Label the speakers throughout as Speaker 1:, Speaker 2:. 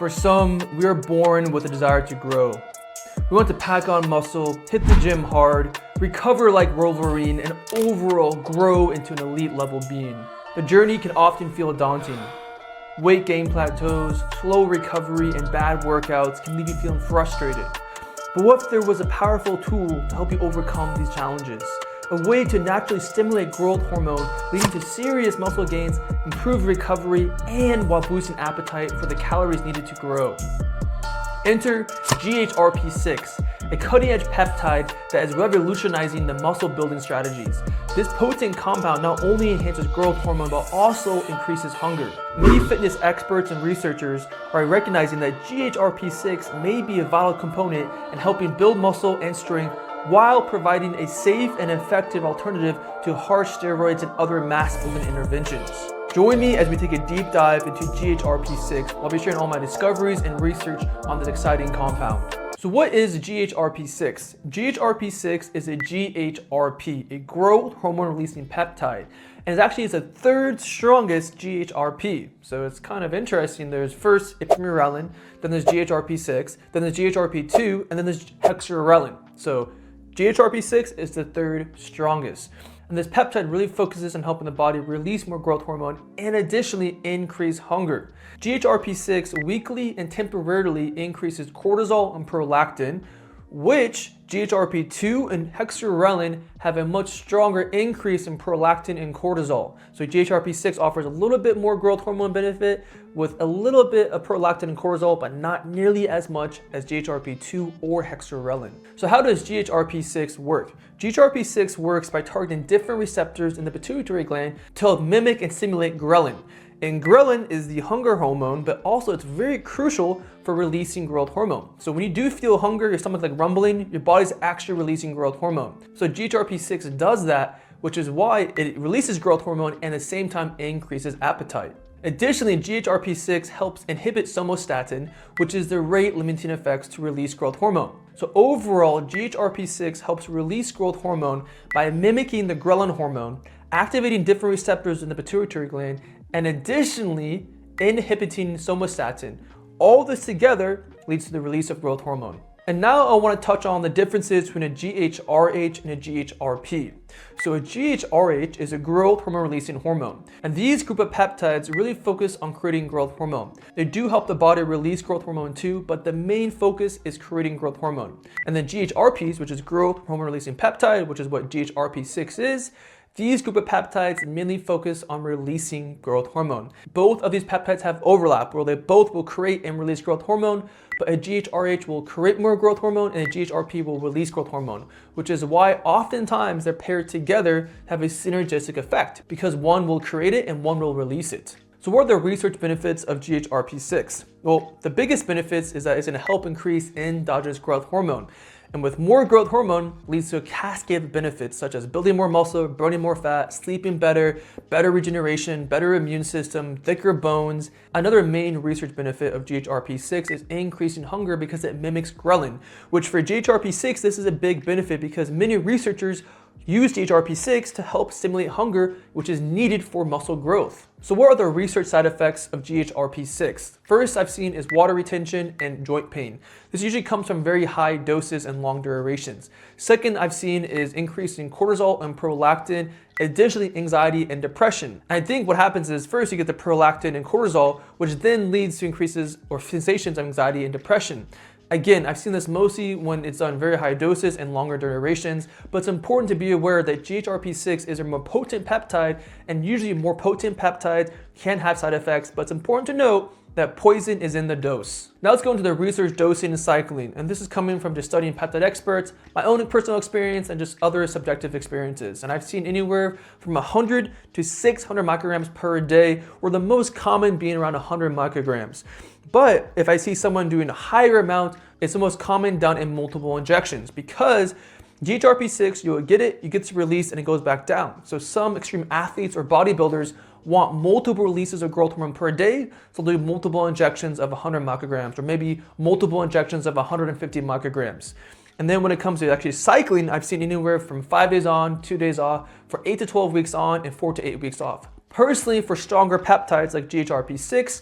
Speaker 1: For some, we are born with a desire to grow. We want to pack on muscle, hit the gym hard, recover like Wolverine, and overall grow into an elite level being. The journey can often feel daunting. Weight gain plateaus, slow recovery, and bad workouts can leave you feeling frustrated. But what if there was a powerful tool to help you overcome these challenges? A way to naturally stimulate growth hormone, leading to serious muscle gains, improved recovery, and while boosting appetite for the calories needed to grow. Enter GHRP6, a cutting-edge peptide that is revolutionizing the muscle building strategies. This potent compound not only enhances growth hormone but also increases hunger. Many fitness experts and researchers are recognizing that GHRP6 may be a vital component in helping build muscle and strength while providing a safe and effective alternative to harsh steroids and other mass-building interventions. Join me as we take a deep dive into GHRP6. I'll be sharing all my discoveries and research on this exciting compound. So what is GHRP6? GHRP6 is a GHRP, a growth hormone releasing peptide. And it actually is the third strongest GHRP. So it's kind of interesting. There's first ipamorelin, then there's GHRP6, then there's GHRP2, and then there's hexarelin. So GHRP6 is the third strongest. And this peptide really focuses on helping the body release more growth hormone and additionally increase hunger. GHRP6 weakly and temporarily increases cortisol and prolactin, which GHRP2 and hexarelin have a much stronger increase in prolactin and cortisol. So GHRP6 offers a little bit more growth hormone benefit with a little bit of prolactin and cortisol, but not nearly as much as GHRP2 or hexarelin. So how does GHRP6 work? GHRP6 works by targeting different receptors in the pituitary gland to help mimic and stimulate ghrelin. And ghrelin is the hunger hormone, but also it's very crucial for releasing growth hormone. So when you do feel hunger, your stomach like rumbling, your body's actually releasing growth hormone. So GHRP6 does that, which is why it releases growth hormone and at the same time increases appetite. Additionally, GHRP6 helps inhibit somatostatin, which is the rate limiting effects to release growth hormone. So overall, GHRP6 helps release growth hormone by mimicking the ghrelin hormone, activating different receptors in the pituitary gland, and additionally inhibiting somatostatin. All this together leads to the release of growth hormone. And now I want to touch on the differences between a GHRH and a GHRP. So a GHRH is a growth hormone releasing hormone. And these group of peptides really focus on creating growth hormone. They do help the body release growth hormone too, but the main focus is creating growth hormone. And then GHRPs, which is growth hormone releasing peptide, which is what GHRP6 is, these group of peptides mainly focus on releasing growth hormone. Both of these peptides have overlap where they both will create and release growth hormone, but a GHRH will create more growth hormone and a GHRP will release growth hormone, which is why oftentimes they're paired together to have a synergistic effect because one will create it and one will release it. So what are the research benefits of GHRP6? Well, the biggest benefits is that it's going to help increase endogenous growth hormone. And with more growth hormone leads to a cascade of benefits such as building more muscle, burning more fat, sleeping better, better regeneration, better immune system, thicker bones. Another main research benefit of GHRP6 is increasing hunger because it mimics ghrelin, which for GHRP6, this is a big benefit because many researchers use GHRP6 to help stimulate hunger, which is needed for muscle growth. So what are the research side effects of GHRP6? First I've seen is water retention and joint pain. This usually comes from very high doses and long durations. Second I've seen is increase in cortisol and prolactin, additionally anxiety and depression. And I think what happens is first you get the prolactin and cortisol, which then leads to increases or sensations of anxiety and depression. Again, I've seen this mostly when it's on very high doses and longer durations, but it's important to be aware that GHRP6 is a more potent peptide, and usually more potent peptides can have side effects, but it's important to note that poison is in the dose. Now let's go into the research dosing and cycling, and this is coming from just studying peptide experts, my own personal experience, and just other subjective experiences. And I've seen anywhere from 100 to 600 micrograms per day, or the most common being around 100 micrograms. But if I see someone doing a higher amount, it's the most common done in multiple injections because GHRP6, you'll get it, you get to release, and it goes back down. So some extreme athletes or bodybuilders want multiple releases of growth hormone per day, so they'll do multiple injections of 100 micrograms or maybe multiple injections of 150 micrograms. And then when it comes to actually cycling, I've seen anywhere from 5 days on, 2 days off, for 8 to 12 weeks on, and 4 to 8 weeks off. Personally, for stronger peptides like GHRP6,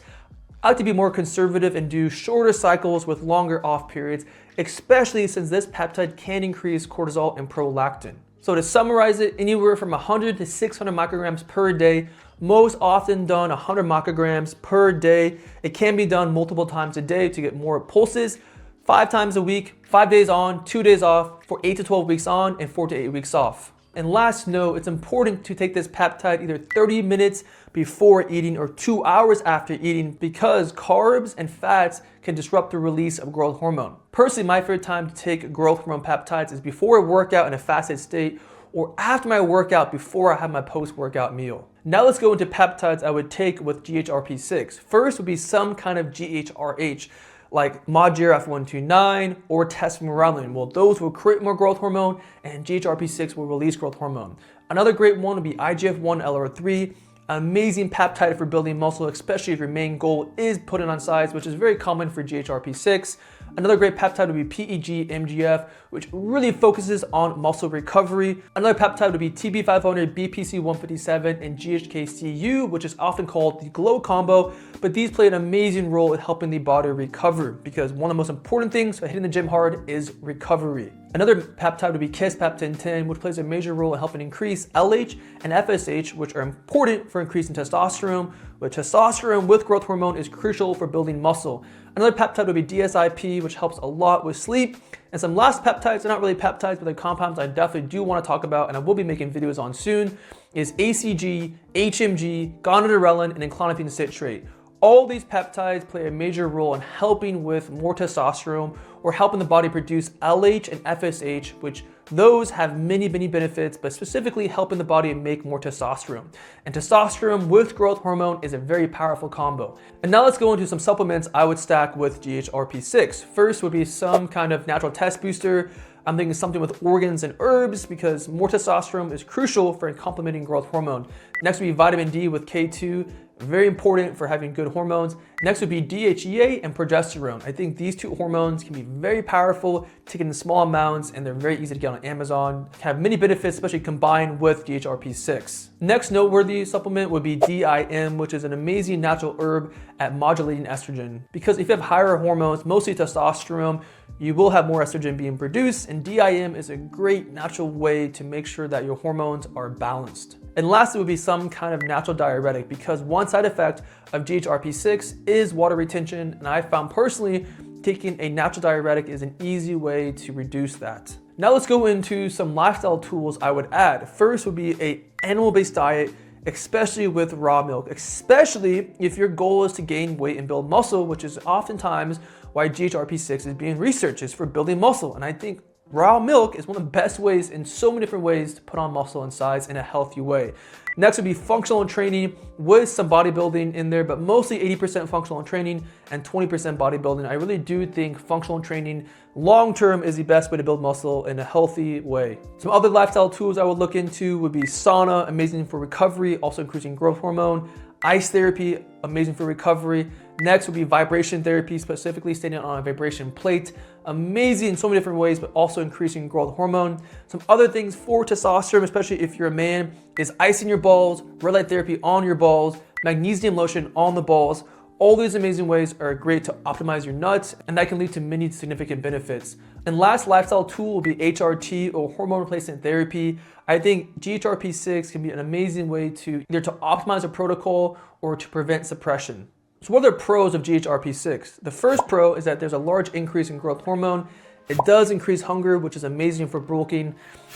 Speaker 1: I like to be more conservative and do shorter cycles with longer off periods, especially since this peptide can increase cortisol and prolactin. So to summarize it, anywhere from 100 to 600 micrograms per day, most often done 100 micrograms per day. It can be done multiple times a day to get more pulses, 5 times a week, 5 days on, 2 days off, for 8 to 12 weeks on and 4 to 8 weeks off. And last note, it's important to take this peptide either 30 minutes before eating or 2 hours after eating because carbs and fats can disrupt the release of growth hormone. Personally, my favorite time to take growth hormone peptides is before a workout in a fasted state or after my workout before I have my post-workout meal. Now let's go into peptides I would take with GHRP6. First would be some kind of GHRH, like ModGRF129 or testosterone. Well, those will create more growth hormone and GHRP6 will release growth hormone. Another great one would be IGF-1 LR3, amazing peptide for building muscle, especially if your main goal is putting on size, which is very common for GHRP6. Another great peptide would be PEG-MGF, which really focuses on muscle recovery. Another peptide would be TB500, BPC157, and GHKCU, which is often called the GLOW combo, but these play an amazing role in helping the body recover because one of the most important things for hitting the gym hard is recovery. Another peptide would be Kisspeptin-10, which plays a major role in helping increase LH and FSH, which are important for increasing testosterone, but testosterone with growth hormone is crucial for building muscle. Another peptide would be DSIP, which helps a lot with sleep. And some last peptides, they're not really peptides, but they're compounds I definitely do want to talk about, and I will be making videos on soon, is ACG, HMG, gonadorelin, and clonidine citrate. All these peptides play a major role in helping with more testosterone or helping the body produce LH and FSH, which those have many benefits, but specifically helping the body make more testosterone. And testosterone with growth hormone is a very powerful combo. And now let's go into some supplements I would stack with GHRP6. First would be some kind of natural test booster. I'm thinking something with organs and herbs because more testosterone is crucial for complementing growth hormone. Next would be vitamin D with K2, very important for having good hormones. Next would be DHEA and progesterone. I think these two hormones can be very powerful, taken in small amounts, and they're very easy to get on Amazon. Have many benefits, especially combined with GHRP6. Next noteworthy supplement would be DIM, which is an amazing natural herb at modulating estrogen. Because if you have higher hormones, mostly testosterone, you will have more estrogen being produced, and DIM is a great natural way to make sure that your hormones are balanced. And lastly would be some kind of natural diuretic because one side effect of GHRP6 is water retention, and I found personally taking a natural diuretic is an easy way to reduce that. Now let's go into some lifestyle tools I would add. First would be an animal-based diet, especially with raw milk, especially if your goal is to gain weight and build muscle, which is oftentimes why GHRP6 is being researched, is for building muscle. And I think raw milk is one of the best ways in so many different ways to put on muscle and size in a healthy way. Next would be functional training with some bodybuilding in there, but mostly 80% functional training and 20% bodybuilding. I really do think functional training long-term is the best way to build muscle in a healthy way. Some other lifestyle tools I would look into would be sauna, amazing for recovery, also increasing growth hormone. Ice therapy, amazing for recovery. Next would be vibration therapy, specifically standing on a vibration plate. Amazing in so many different ways, but also increasing growth hormone. Some other things for testosterone, especially if you're a man, is icing your balls, red light therapy on your balls, magnesium lotion on the balls. All these amazing ways are great to optimize your nuts, and that can lead to many significant benefits. And last lifestyle tool will be HRT or hormone replacement therapy. I think GHRP6 can be an amazing way to either to optimize a protocol or to prevent suppression. So what are the pros of GHRP6? The first pro is that there's a large increase in growth hormone. It does increase hunger, which is amazing for bulking.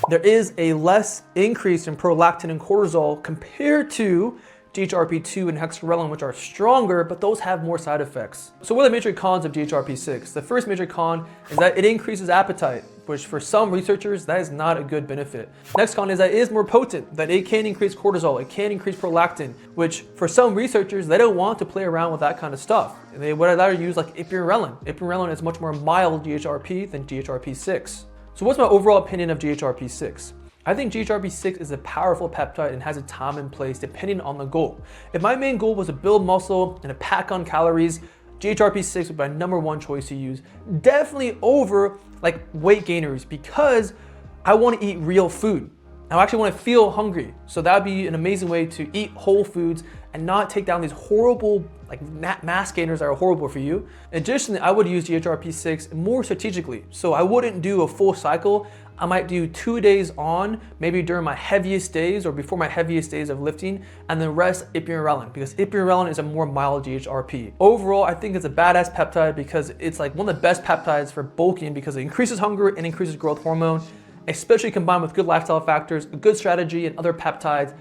Speaker 1: There is a less increase in prolactin and cortisol compared to GHRP2 and hexarelin, which are stronger, but those have more side effects. So what are the major cons of GHRP6? The first major con is that it increases appetite, which for some researchers, that is not a good benefit. Next con is that it is more potent, that it can increase cortisol, it can increase prolactin, which for some researchers, they don't want to play around with that kind of stuff. They would rather use like ipamorelin. Ipamorelin is much more mild GHRP than GHRP6. So what's my overall opinion of GHRP6? I think GHRP6 is a powerful peptide and has a time and place depending on the goal. If my main goal was to build muscle and to pack on calories, GHRP6 would be my number one choice to use. Definitely over like weight gainers because I want to eat real food. I actually want to feel hungry. So that would be an amazing way to eat whole foods and not take down these horrible like mass gainers that are horrible for you. Additionally, I would use GHRP6 more strategically. So I wouldn't do a full cycle. I might do 2 days on, maybe during my heaviest days or before my heaviest days of lifting, and then rest ipamorelin, because ipamorelin is a more mild GHRP. Overall, I think it's a badass peptide because it's like one of the best peptides for bulking because it increases hunger and increases growth hormone, especially combined with good lifestyle factors, a good strategy, and other peptides.